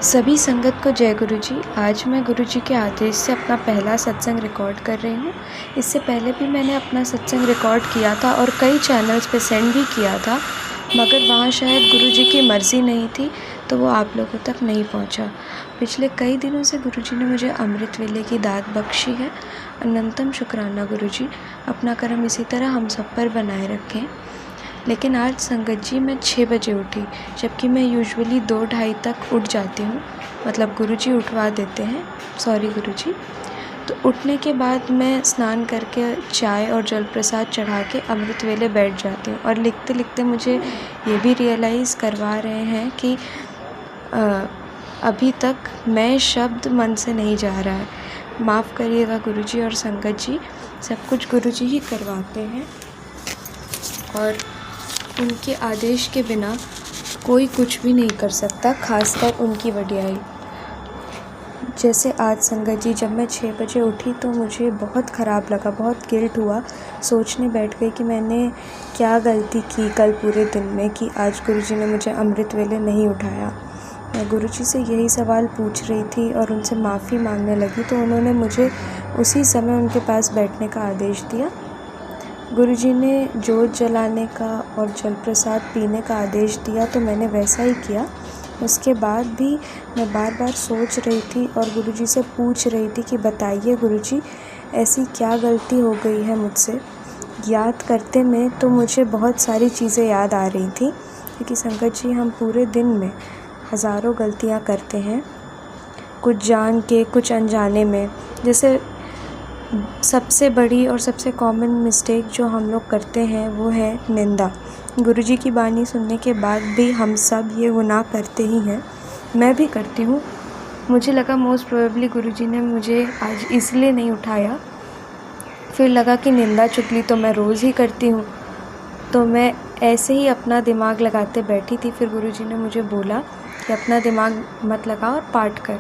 सभी संगत को जय गुरु जी। आज मैं गुरु जी के आदेश से अपना पहला सत्संग रिकॉर्ड कर रही हूँ। इससे पहले भी मैंने अपना सत्संग रिकॉर्ड किया था और कई चैनल्स पे सेंड भी किया था, मगर वहाँ शायद गुरु जी की मर्ज़ी नहीं थी तो वो आप लोगों तक नहीं पहुँचा। पिछले कई दिनों से गुरु जी ने मुझे अमृत वेले की दात बख्शी है। अनंतम शुक्राना गुरु जी, अपना करम इसी तरह हम सब पर बनाए रखें। लेकिन आज संगत जी मैं 6 बजे उठी, जबकि मैं यूजुअली 2-2:30 तक उठ जाती हूँ। मतलब गुरुजी उठवा देते हैं, सॉरी गुरुजी। तो उठने के बाद मैं स्नान करके चाय और जल प्रसाद चढ़ा के अमृत वेले बैठ जाती हूँ। और लिखते लिखते मुझे ये भी रियलाइज़ करवा रहे हैं कि अभी तक मैं शब्द मन से नहीं जा रहा है। माफ़ करिएगा गुरुजी और संगत जी, सब कुछ गुरुजी ही करवाते हैं और उनके आदेश के बिना कोई कुछ भी नहीं कर सकता, खासकर उनकी वडियाई। जैसे आज संगत जी, जब मैं 6 बजे उठी तो मुझे बहुत ख़राब लगा, बहुत गिल्ट हुआ। सोचने बैठ गई कि मैंने क्या गलती की कल पूरे दिन में कि आज गुरुजी ने मुझे अमृत वेले नहीं उठाया। मैं गुरुजी से यही सवाल पूछ रही थी और उनसे माफ़ी मांगने लगी तो उन्होंने मुझे उसी समय उनके पास बैठने का आदेश दिया। गुरुजी ने जोत जलाने का और जल प्रसाद पीने का आदेश दिया तो मैंने वैसा ही किया। उसके बाद भी मैं बार बार सोच रही थी और गुरुजी से पूछ रही थी कि बताइए गुरुजी, ऐसी क्या गलती हो गई है मुझसे। याद करते में तो मुझे बहुत सारी चीज़ें याद आ रही थी, क्योंकि संगत जी हम पूरे दिन में हज़ारों गलतियाँ करते हैं, कुछ जान के कुछ अनजाने में। जैसे सबसे बड़ी और सबसे कॉमन मिस्टेक जो हम लोग करते हैं वो है निंदा। गुरुजी की बानी सुनने के बाद भी हम सब ये गुनाह करते ही हैं, मैं भी करती हूँ। मुझे लगा मोस्ट प्रोबेबली गुरुजी ने मुझे आज इसलिए नहीं उठाया, फिर लगा कि निंदा चुगली तो मैं रोज़ ही करती हूँ, तो मैं ऐसे ही अपना दिमाग लगाते बैठी थी। फिर गुरुजी ने मुझे बोला कि अपना दिमाग मत लगा और पाठ कर।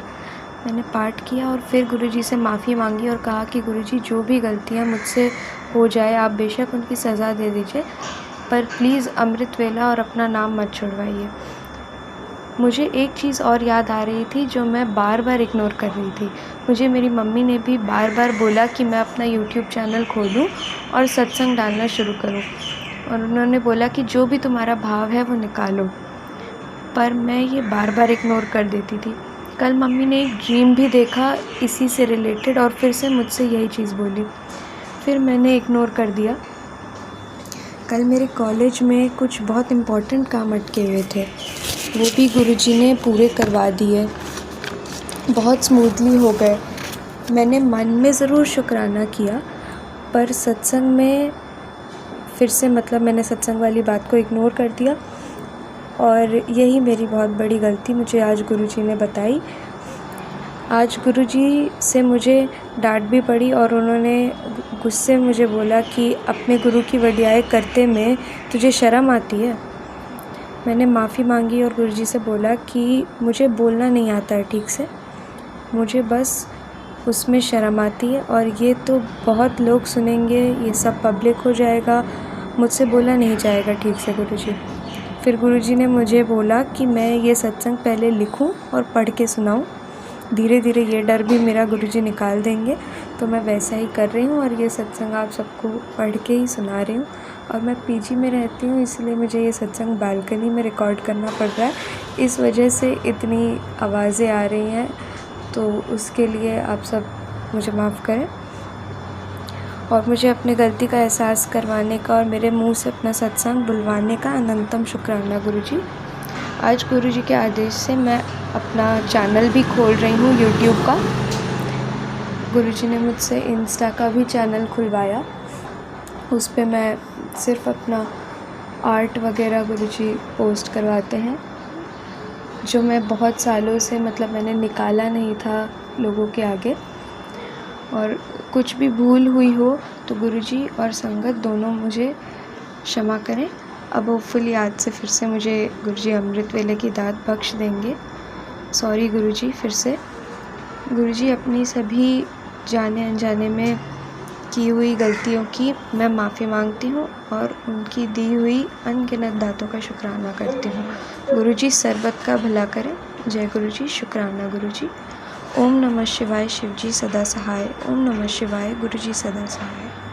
मैंने पाठ किया और फिर गुरुजी से माफ़ी मांगी और कहा कि गुरुजी जो भी गलतियाँ मुझसे हो जाए आप बेशक उनकी सज़ा दे दीजिए, पर प्लीज़ अमृत वेला और अपना नाम मत छुड़वाइए। मुझे एक चीज़ और याद आ रही थी जो मैं बार बार इग्नोर कर रही थी। मुझे मेरी मम्मी ने भी बार बार बोला कि मैं अपना यूट्यूब चैनल खोलूँ और सत्संग डालना शुरू करूँ, और उन्होंने बोला कि जो भी तुम्हारा भाव है वो निकालो, पर मैं ये बार बार इग्नोर कर देती थी। कल मम्मी ने एक ड्रीम भी देखा इसी से रिलेटेड और फिर से मुझसे यही चीज़ बोली, फिर मैंने इग्नोर कर दिया। कल मेरे कॉलेज में कुछ बहुत इम्पोर्टेंट काम अटके हुए थे, वो भी गुरुजी ने पूरे करवा दिए, बहुत स्मूथली हो गए। मैंने मन में ज़रूर शुक्राना किया, पर सत्संग में फिर से मैंने सत्संग वाली बात को इग्नोर कर दिया और यही मेरी बहुत बड़ी गलती मुझे आज गुरुजी ने बताई। आज गुरुजी से मुझे डांट भी पड़ी और उन्होंने गुस्से में मुझे बोला कि अपने गुरु की वडियाई करते में तुझे शर्म आती है। मैंने माफ़ी मांगी और गुरुजी से बोला कि मुझे बोलना नहीं आता है ठीक से, मुझे बस उसमें शर्म आती है और ये तो बहुत लोग सुनेंगे, ये सब पब्लिक हो जाएगा, मुझसे बोला नहीं जाएगा ठीक से गुरुजी। फिर गुरुजी ने मुझे बोला कि मैं ये सत्संग पहले लिखूं और पढ़ के सुनाऊं। धीरे धीरे ये डर भी मेरा गुरुजी निकाल देंगे, तो मैं वैसा ही कर रही हूँ और ये सत्संग आप सबको पढ़ के ही सुना रही हूँ। और मैं पीजी में रहती हूँ, इसलिए मुझे ये सत्संग बालकनी में रिकॉर्ड करना पड़ रहा है, इस वजह से इतनी आवाज़ें आ रही हैं, तो उसके लिए आप सब मुझे माफ़ करें। और मुझे अपनी गलती का एहसास करवाने का और मेरे मुंह से अपना सत्संग बुलवाने का अनंतम शुक्राना गुरुजी। आज गुरुजी के आदेश से मैं अपना चैनल भी खोल रही हूँ यूट्यूब का। गुरुजी ने मुझसे इंस्टा का भी चैनल खुलवाया, उस पे मैं सिर्फ अपना आर्ट वगैरह गुरुजी पोस्ट करवाते हैं, जो मैं बहुत सालों से मैंने निकाला नहीं था लोगों के आगे। और कुछ भी भूल हुई हो तो गुरुजी और संगत दोनों मुझे क्षमा करें। अब होपफुली आज से फिर से मुझे गुरुजी अमृत वेले की दात बख्श देंगे। सॉरी गुरुजी फिर से। गुरुजी अपनी सभी जाने अनजाने में की हुई गलतियों की मैं माफ़ी मांगती हूँ और उनकी दी हुई अनगिनत दातों का शुक्राना करती हूँ। गुरुजी सर्वत का भला करें। जय गुरुजी। शुक्राना गुरुजी। ओम नमः शिवाय। शिवजी सदा सहाय। ओम नमः शिवाय। गुरुजी सदा सहाय।